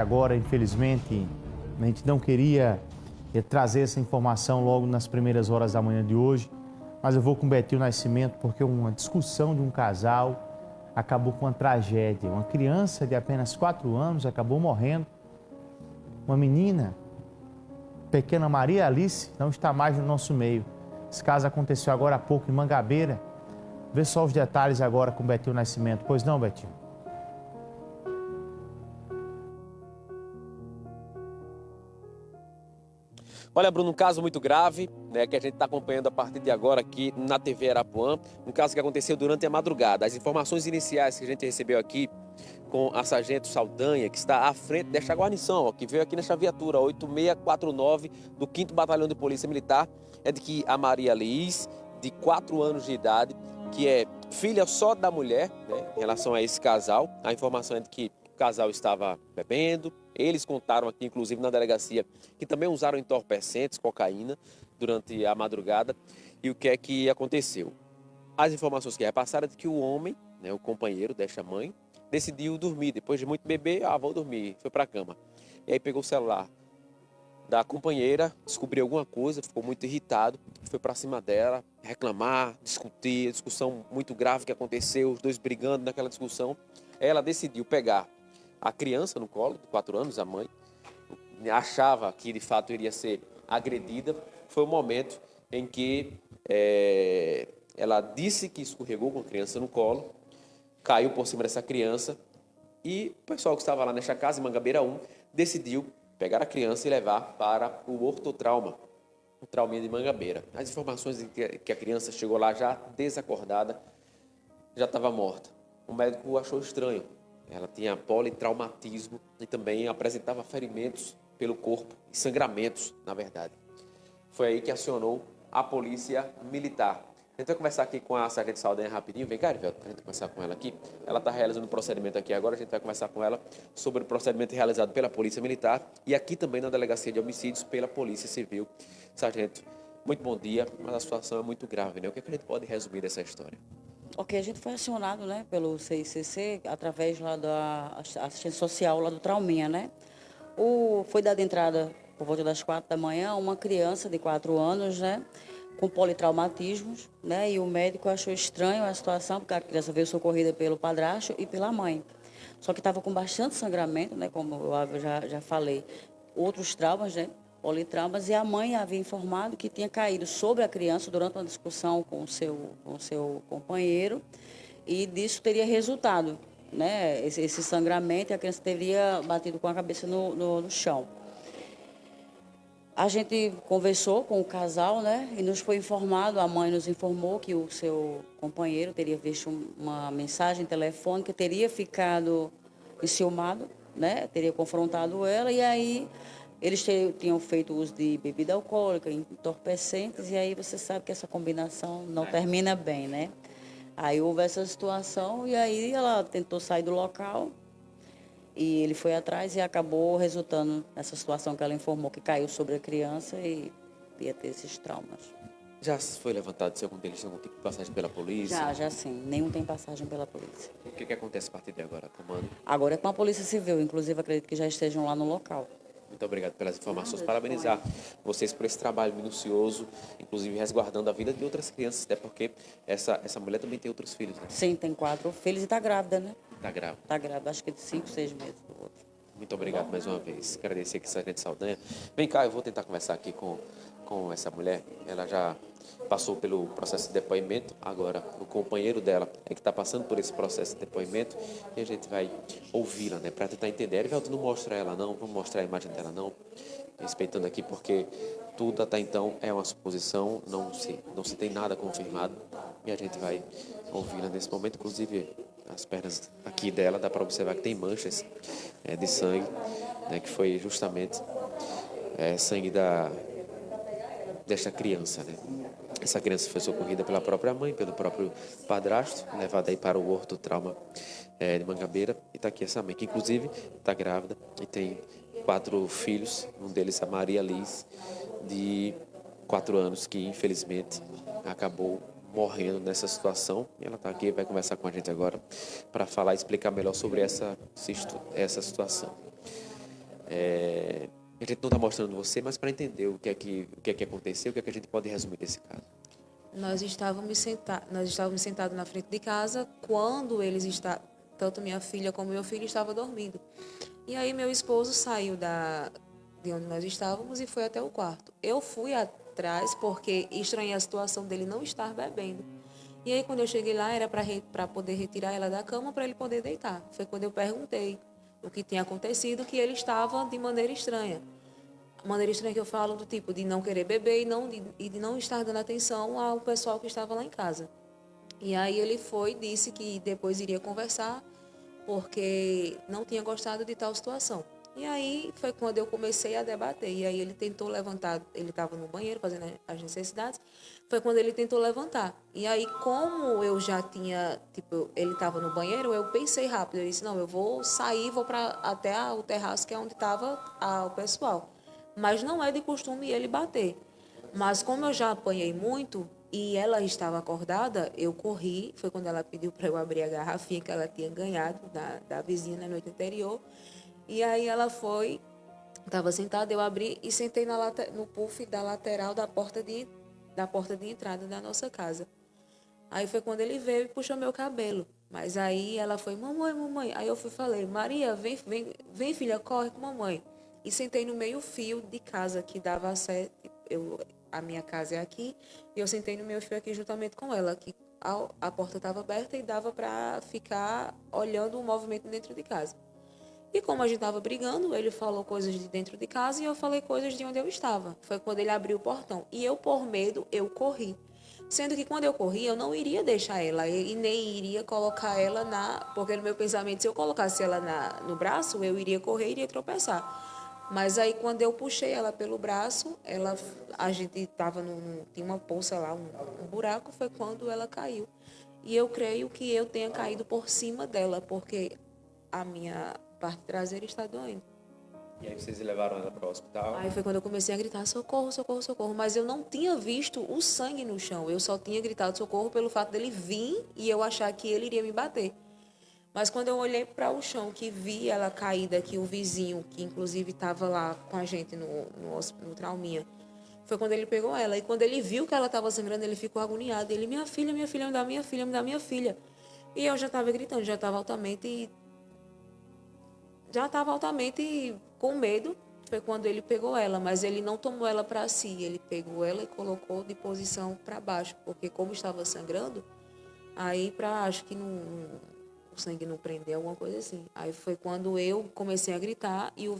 Agora, infelizmente, a gente não queria trazer essa informação logo nas primeiras horas da manhã de hoje, mas eu vou com o Betinho Nascimento porque uma discussão de um casal acabou com uma tragédia. Uma criança de apenas 4 anos acabou morrendo. Uma menina, pequena Maria Alice, não está mais no nosso meio. Esse caso aconteceu agora há pouco em Mangabeira. Vê só os detalhes agora com o Betinho Nascimento. Pois não, Betinho? Olha, Bruno, um caso muito grave, né, que a gente está acompanhando a partir de agora aqui na TV Arapuã. Um caso que aconteceu durante a madrugada. As informações iniciais que a gente recebeu aqui com a Sargento Saldanha, que está à frente desta guarnição, ó, que veio aqui nesta viatura 8649 do 5º Batalhão de Polícia Militar, é de que a Maria Liz, de 4 anos de idade, que é filha só da mulher, né, em relação a esse casal. A informação é de que o casal estava bebendo. Eles contaram aqui, inclusive, na delegacia, que também usaram entorpecentes, cocaína, durante a madrugada. E o que é que aconteceu? As informações que repassaram é de que o homem, né, o companheiro desta mãe, decidiu dormir. Depois de muito beber, vou dormir. Foi para a cama. E aí pegou o celular da companheira, descobriu alguma coisa, ficou muito irritado, foi para cima dela, reclamar, discutir, discussão muito grave que aconteceu, os dois brigando naquela discussão. Ela decidiu pegar a criança no colo, de 4 anos, a mãe, achava que de fato iria ser agredida. Foi o momento em que ela disse que escorregou com a criança no colo, caiu por cima dessa criança e o pessoal que estava lá nesta casa, em Mangabeira 1, decidiu pegar a criança e levar para o ortotrauma, o trauminha de Mangabeira. As informações de que a criança chegou lá já desacordada, já estava morta. O médico achou estranho. Ela tinha politraumatismo e também apresentava ferimentos pelo corpo, sangramentos, na verdade. Foi aí que acionou a polícia militar. A gente vai conversar aqui com a Sargento Saldanha rapidinho. Vem cá, Arivelto, para a gente conversar com ela aqui. Ela está realizando um procedimento aqui agora. A gente vai conversar com ela sobre o procedimento realizado pela Polícia Militar e aqui também na Delegacia de Homicídios pela Polícia Civil. Sargento, muito bom dia, mas a situação é muito grave, né? O que a gente pode resumir dessa história? Ok, a gente foi acionado, né, pelo CICC, através lá da assistência social lá do Trauminha, né? Foi dada entrada por volta das 4 da manhã uma criança de 4 anos, né, com politraumatismos, né? E o médico achou estranho a situação, porque a criança veio socorrida pelo padrasto e pela mãe. Só que estava com bastante sangramento, né, como eu já falei, outros traumas, né? Politraumas, e a mãe havia informado que tinha caído sobre a criança durante uma discussão com o seu companheiro e disso teria resultado, né, esse sangramento, e a criança teria batido com a cabeça no chão. A gente conversou com o casal, né, e nos foi informado, a mãe nos informou que o seu companheiro teria visto uma mensagem telefônica, teria ficado enciumado, né, teria confrontado ela, e aí eles tinham feito uso de bebida alcoólica, entorpecentes, e aí você sabe que essa combinação não termina bem, né? Aí houve essa situação e aí ela tentou sair do local e ele foi atrás e acabou resultando nessa situação que ela informou que caiu sobre a criança e ia ter esses traumas. Já foi levantado se algum deles tem algum tipo de passagem pela polícia? Já sim. Nenhum tem passagem pela polícia. O que acontece a partir de agora, comando? Agora é com a Polícia Civil, inclusive acredito que já estejam lá no local. Muito obrigado pelas informações. Parabenizar vocês por esse trabalho minucioso, inclusive resguardando a vida de outras crianças, até porque essa mulher também tem outros filhos, né? Sim, tem 4 filhos e está grávida, né? Está grávida. Está grávida, acho que de 5, 6 meses do outro. Muito obrigado mais uma vez. Agradecer aqui, Sargento Saldanha. Vem cá, eu vou tentar conversar aqui com essa mulher. Ela já passou pelo processo de depoimento, agora o companheiro dela é que está passando por esse processo de depoimento e a gente vai ouvi-la, né, para tentar entender. Erivelto, não mostra ela não, vamos mostrar a imagem dela não, respeitando aqui porque tudo até então é uma suposição, não se tem nada confirmado e a gente vai ouvi-la nesse momento. Inclusive as pernas aqui dela dá para observar que tem manchas de sangue, né, que foi justamente sangue desta criança, né? Essa criança foi socorrida pela própria mãe, pelo próprio padrasto, levada aí para o ortotrauma de Mangabeira. E está aqui essa mãe, que inclusive está grávida e tem 4 filhos. Um deles, a Maria Liz, de 4 anos, que infelizmente acabou morrendo nessa situação. E ela está aqui e vai conversar com a gente agora para falar e explicar melhor sobre essa situação. A gente não está mostrando você, mas para entender o que é que aconteceu, o que é que a gente pode resumir desse caso. Nós estávamos sentados na frente de casa quando tanto minha filha como meu filho estavam dormindo. E aí meu esposo saiu de onde nós estávamos e foi até o quarto. Eu fui atrás porque estranhei a situação dele não estar bebendo. E aí quando eu cheguei lá era para poder retirar ela da cama para ele poder deitar. Foi quando eu perguntei o que tinha acontecido, que ele estava de maneira estranha. A maneira estranha que eu falo do tipo de não querer beber e de não estar dando atenção ao pessoal que estava lá em casa. E aí ele disse que depois iria conversar, porque não tinha gostado de tal situação. E aí foi quando eu comecei a debater. E aí ele tentou levantar, ele estava no banheiro fazendo as necessidades, foi quando ele tentou levantar. E aí, como eu já tinha, ele estava no banheiro, eu pensei rápido. Eu disse, não, eu vou sair, vou até o terraço, que é onde estava o pessoal. Mas não é de costume ele bater. Mas como eu já apanhei muito e ela estava acordada, eu corri. Foi quando ela pediu para eu abrir a garrafinha que ela tinha ganhado da vizinha na noite anterior. E aí ela estava sentada, eu abri e sentei no puff da lateral da porta de entrada da nossa casa. Aí foi quando ele veio e puxou meu cabelo. Mas aí ela foi, mamãe, mamãe. Aí eu falei, Maria, vem filha, corre com mamãe. E sentei no meio fio de casa que dava acesso. A minha casa é aqui, e eu sentei no meio fio aqui juntamente com ela, que a porta estava aberta e dava para ficar olhando o movimento dentro de casa. E como a gente estava brigando, ele falou coisas de dentro de casa e eu falei coisas de onde eu estava. Foi quando ele abriu o portão. E eu, por medo, eu corri. Sendo que quando eu corri, eu não iria deixar ela e nem iria colocar ela porque no meu pensamento, se eu colocasse ela no braço, eu iria correr e iria tropeçar. Mas aí quando eu puxei ela pelo braço, a gente tinha uma poça lá, um buraco, foi quando ela caiu. E eu creio que eu tenha caído por cima dela, porque a minha parte traseira está doendo. E aí vocês levaram ela para o hospital? Aí foi quando eu comecei a gritar, socorro, socorro, socorro. Mas eu não tinha visto o sangue no chão. Eu só tinha gritado socorro pelo fato dele vir e eu achar que ele iria me bater. Mas quando eu olhei para o chão, que vi ela caída, que o vizinho, que inclusive estava lá com a gente no trauminha, foi quando ele pegou ela. E quando ele viu que ela estava sangrando, ele ficou agoniado. Ele, minha filha, me dá minha filha, me dá minha filha. E eu já estava gritando, já estava altamente com medo. Foi quando ele pegou ela, mas ele não tomou ela para si. Ele pegou ela e colocou de posição para baixo, porque como estava sangrando, aí acho que o sangue não prendeu, alguma coisa assim. Aí foi quando eu comecei a gritar e o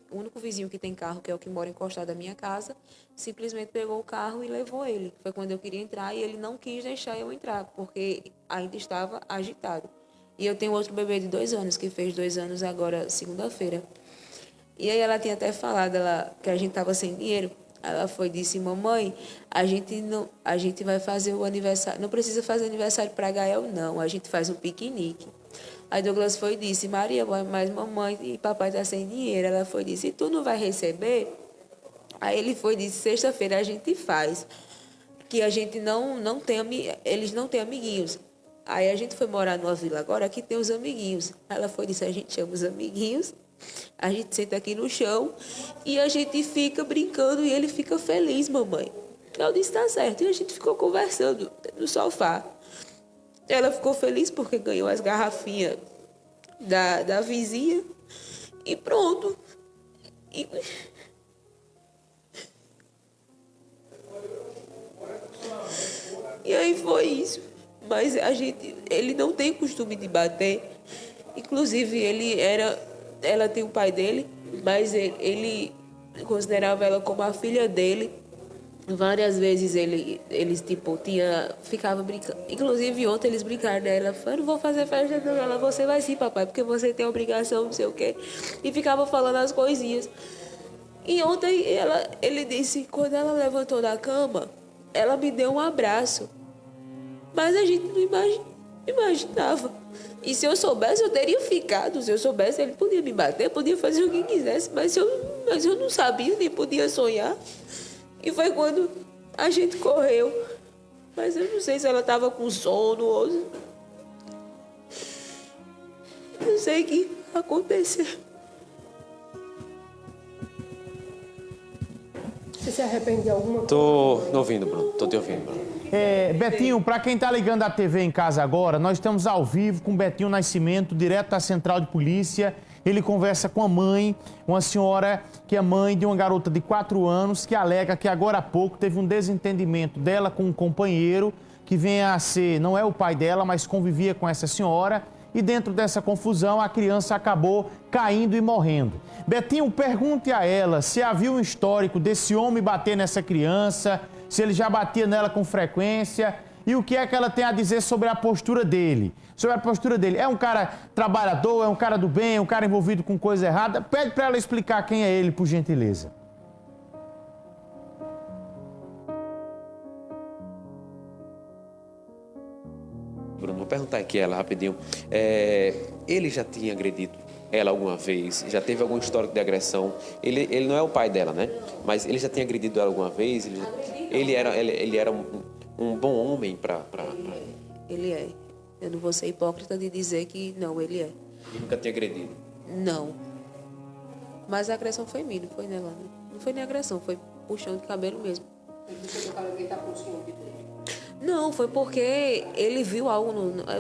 único vizinho que tem carro, que é o que mora encostado à minha casa, simplesmente pegou o carro e levou ele. Foi quando eu queria entrar e ele não quis deixar eu entrar, porque ainda estava agitado. E eu tenho outro bebê de 2 anos, que fez 2 anos agora, segunda-feira. E aí ela tinha até falado que a gente estava sem dinheiro. Ela disse, mamãe, a gente vai fazer o aniversário, não precisa fazer aniversário para Gael, não, a gente faz um piquenique. Aí Douglas e disse, Maria, mas mamãe e papai estão sem dinheiro. Ela disse, e tu não vai receber? Aí ele disse, sexta-feira a gente faz, que a gente eles não têm amiguinhos. Aí a gente foi morar numa vila agora que tem os amiguinhos. Ela disse, a gente chama os amiguinhos, a gente senta aqui no chão e a gente fica brincando e ele fica feliz, mamãe. Eu disse, tá certo. E a gente ficou conversando no sofá. Ela ficou feliz porque ganhou as garrafinhas da vizinha e pronto. E aí foi isso. Mas ele não tem costume de bater. Inclusive, ela tem o pai dele, mas ele considerava ela como a filha dele. Várias vezes eles ficava brincando. Inclusive ontem eles brincaram, né? Ela falou, não vou fazer festa não. Ela, você vai sim, papai, porque você tem obrigação, não sei o quê. E ficava falando as coisinhas. E ontem ele disse, quando ela levantou da cama, ela me deu um abraço. Mas a gente não imaginava. E se eu soubesse, eu teria ficado. Se eu soubesse, ele podia me bater, podia fazer o que quisesse. Mas eu não sabia, nem podia sonhar. E foi quando a gente correu. Mas eu não sei se ela estava com sono ou... Não sei o que aconteceu. se arrepende de alguma coisa? Tô ouvindo, Bruno. Tô te ouvindo, Bruno. Betinho, para quem tá ligando a TV em casa agora, nós estamos ao vivo com Betinho Nascimento, direto da Central de Polícia. Ele conversa com a mãe, uma senhora que é mãe de uma garota de 4 anos, que alega que agora há pouco teve um desentendimento dela com um companheiro, que vem a ser, não é o pai dela, mas convivia com essa senhora. E dentro dessa confusão, a criança acabou caindo e morrendo. Betinho, pergunte a ela se havia um histórico desse homem bater nessa criança, se ele já batia nela com frequência e o que é que ela tem a dizer sobre a postura dele. Sobre a postura dele. É um cara trabalhador, é um cara do bem, é um cara envolvido com coisa errada? Pede para ela explicar quem é ele, por gentileza. Bruno, vou perguntar aqui a ela rapidinho. Ele já tinha agredido ela alguma vez? Já teve algum histórico de agressão? Ele não é o pai dela, né? Mas ele já tinha agredido ela alguma vez? Ele era um bom homem para... Ele é. Eu não vou ser hipócrita de dizer que não, ele é. Ele nunca tinha agredido? Não. Mas a agressão foi minha, não foi nela. Né? Não foi nem agressão, foi puxão de cabelo mesmo. Não, foi porque ele viu algo,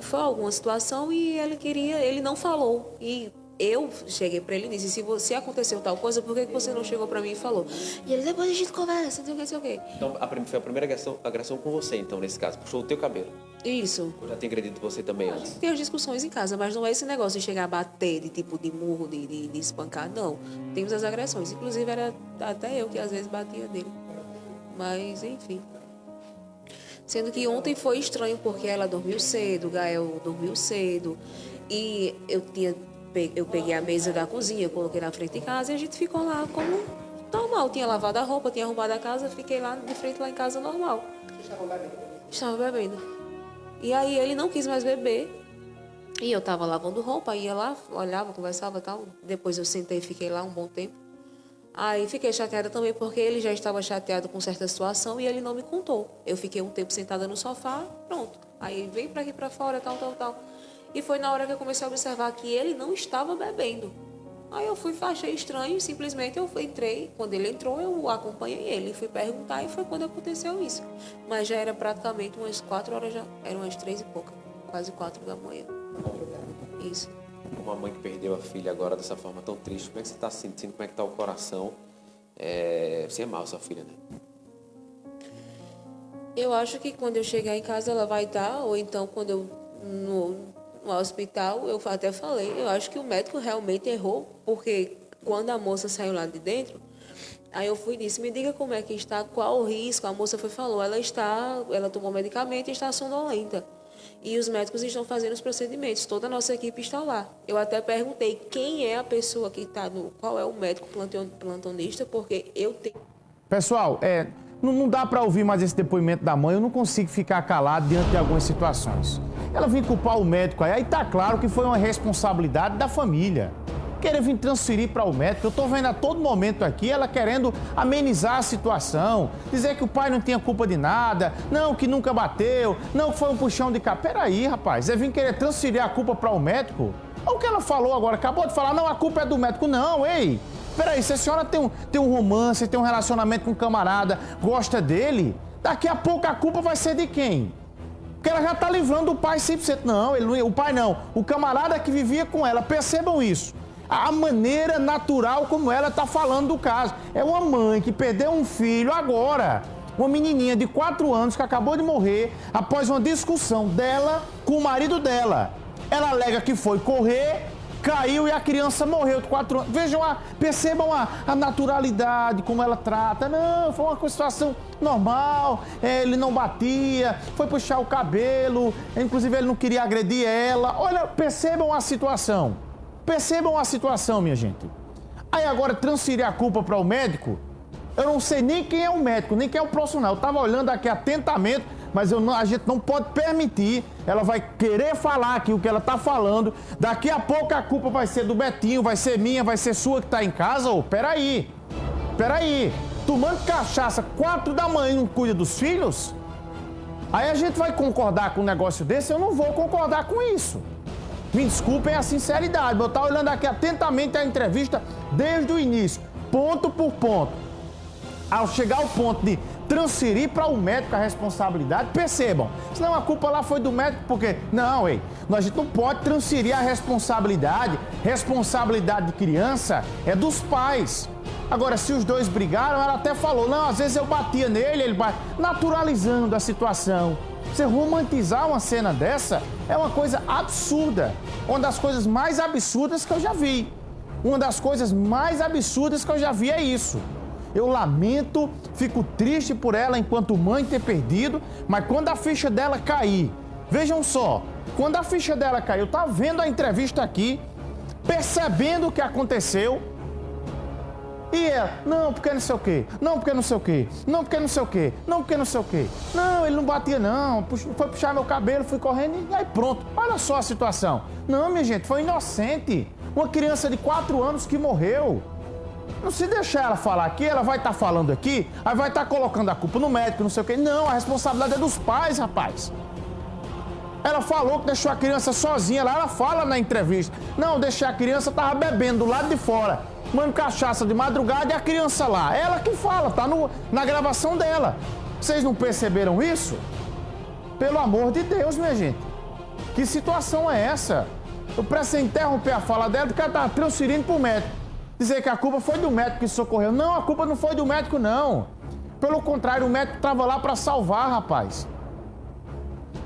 foi alguma situação e ele não falou. E eu cheguei para ele e disse, se aconteceu tal coisa, por que você não chegou para mim e falou? E ele, depois a gente conversa, não sei o quê. Então, foi a primeira agressão com você, então, nesse caso. Puxou o teu cabelo. Isso. Eu já tinha agredido você também antes. Tem as discussões em casa, mas não é esse negócio de chegar a bater, de tipo de murro, de espancar, não. Temos as agressões. Inclusive, era até eu que às vezes batia nele. Mas, enfim. Sendo que ontem foi estranho, porque ela dormiu cedo, o Gael dormiu cedo, e eu peguei a mesa da cozinha, coloquei na frente de casa e a gente ficou lá como normal. Tinha lavado a roupa, tinha arrumado a casa, fiquei lá de frente lá em casa normal. Estava bebendo. E aí ele não quis mais beber. E eu estava lavando roupa, ia lá, olhava, conversava e tal. Depois eu sentei e fiquei lá um bom tempo. Aí fiquei chateada também porque ele já estava chateado com certa situação e ele não me contou. Eu fiquei um tempo sentada no sofá, pronto. Aí veio para aqui para fora, tal. E foi na hora que eu comecei a observar que ele não estava bebendo. Aí eu achei estranho, simplesmente eu entrei. Quando ele entrou, eu acompanhei ele. Fui perguntar e foi quando aconteceu isso. Mas já era praticamente umas 4 horas, já eram umas 3 e pouca, quase 4 da manhã. Isso. Uma mãe que perdeu a filha agora dessa forma tão triste, como é que você está se sentindo? Como é que está o coração? Você é mal, sua filha, né? Eu acho que quando eu chegar em casa ela vai estar, ou então quando eu no hospital, eu até falei, eu acho que o médico realmente errou, porque quando a moça saiu lá de dentro, aí eu fui e disse, me diga como é que está, qual o risco? A moça falou, ela tomou medicamento e está sonolenta. E os médicos estão fazendo os procedimentos, toda a nossa equipe está lá. Eu até perguntei quem é a pessoa que está qual é o médico plantonista, porque eu tenho... Pessoal, não dá para ouvir mais esse depoimento da mãe, eu não consigo ficar calado diante de algumas situações. Ela vem culpar o médico aí tá claro que foi uma responsabilidade da família. Querer vir transferir para o médico, eu estou vendo a todo momento aqui ela querendo amenizar a situação, dizer que o pai não tinha culpa de nada, não, que nunca bateu, não, que foi um puxão de cabelo. Peraí, rapaz, é vir querer transferir a culpa para o médico? Olha o que ela falou agora, acabou de falar, não, a culpa é do médico. Não, ei, peraí, se a senhora tem um romance, tem um relacionamento com um camarada, gosta dele, daqui a pouco a culpa vai ser de quem? Porque ela já está livrando o pai 100%. Não, o pai não, o camarada que vivia com ela, percebam isso. A maneira natural como ela está falando do caso. É uma mãe que perdeu um filho agora, uma menininha de 4 anos que acabou de morrer após uma discussão dela com o marido dela. Ela alega que foi correr, caiu e a criança morreu de 4 anos. Vejam, percebam a naturalidade, como ela trata. Não, foi uma situação normal, ele não batia, foi puxar o cabelo, inclusive ele não queria agredir ela. Olha, percebam a situação. Percebam a situação, minha gente. Aí agora transferir a culpa para o médico, eu não sei nem quem é o médico, nem quem é o profissional. Eu estava olhando aqui atentamente, mas a gente não pode permitir. Ela vai querer falar aqui o que ela está falando. Daqui a pouco a culpa vai ser do Betinho, vai ser minha, vai ser sua que está em casa. Peraí. Tomando cachaça 4 da manhã e não cuida dos filhos? Aí a gente vai concordar com um negócio desse? Eu não vou concordar com isso. Me desculpem a sinceridade, eu estava olhando aqui atentamente a entrevista desde o início, ponto por ponto. ao chegar ao ponto de transferir para o médico a responsabilidade, percebam, senão a culpa lá foi do médico, porque, não, a gente não pode transferir a responsabilidade de criança é dos pais. Agora, se os dois brigaram, ela até falou, não, às vezes eu batia nele, ele bate, naturalizando a situação. Você romantizar uma cena dessa é uma coisa absurda, uma das coisas mais absurdas que eu já vi. Uma das coisas mais absurdas que eu já vi é isso. Eu lamento, fico triste por ela enquanto mãe ter perdido, mas quando a ficha dela cair, vejam só, quando a ficha dela cair, eu estava vendo a entrevista aqui, percebendo o que aconteceu, e ela, não, porque não sei o quê, não, porque não sei o quê, não, porque não sei o quê, não, porque não sei o quê. Não, ele não batia não, foi puxar meu cabelo, fui correndo e aí pronto. Olha só a situação. Não, minha gente, foi inocente. Uma criança de 4 anos que morreu. Não se deixar ela falar aqui, ela vai estar falando aqui, aí vai estar colocando a culpa no médico, não sei o quê. Não, a responsabilidade é dos pais, rapaz. Ela falou que deixou a criança sozinha lá, ela fala na entrevista. Não, deixei a criança, tava bebendo do lado de fora, tomando cachaça de madrugada e a criança lá. Ela que fala, tá na gravação dela. Vocês não perceberam isso? Pelo amor de Deus, minha gente. Que situação é essa? Eu precisei interromper a fala dela porque ela estava transferindo para o médico. Dizer que a culpa foi do médico que socorreu. Não, a culpa não foi do médico, não. Pelo contrário, o médico estava lá para salvar, rapaz.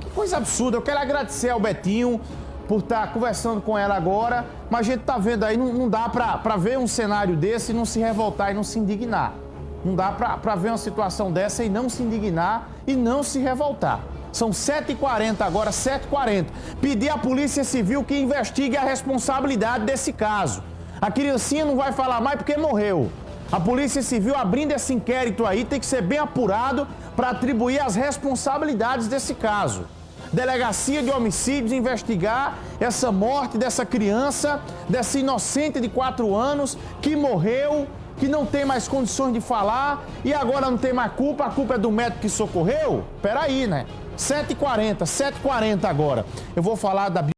Que coisa absurda. Eu quero agradecer ao Betinho por estar conversando com ela agora, mas a gente está vendo aí, não dá para ver um cenário desse e não se revoltar e não se indignar. Não dá para ver uma situação dessa e não se indignar e não se revoltar. São 7h40 agora, 7h40. Pedir à Polícia Civil que investigue a responsabilidade desse caso. A criancinha não vai falar mais porque morreu. A Polícia Civil abrindo esse inquérito aí tem que ser bem apurado para atribuir as responsabilidades desse caso. Delegacia de Homicídios investigar essa morte dessa criança, dessa inocente de 4 anos que morreu, que não tem mais condições de falar e agora não tem mais culpa, a culpa é do médico que socorreu? Peraí, né? 7h40 agora. Eu vou falar da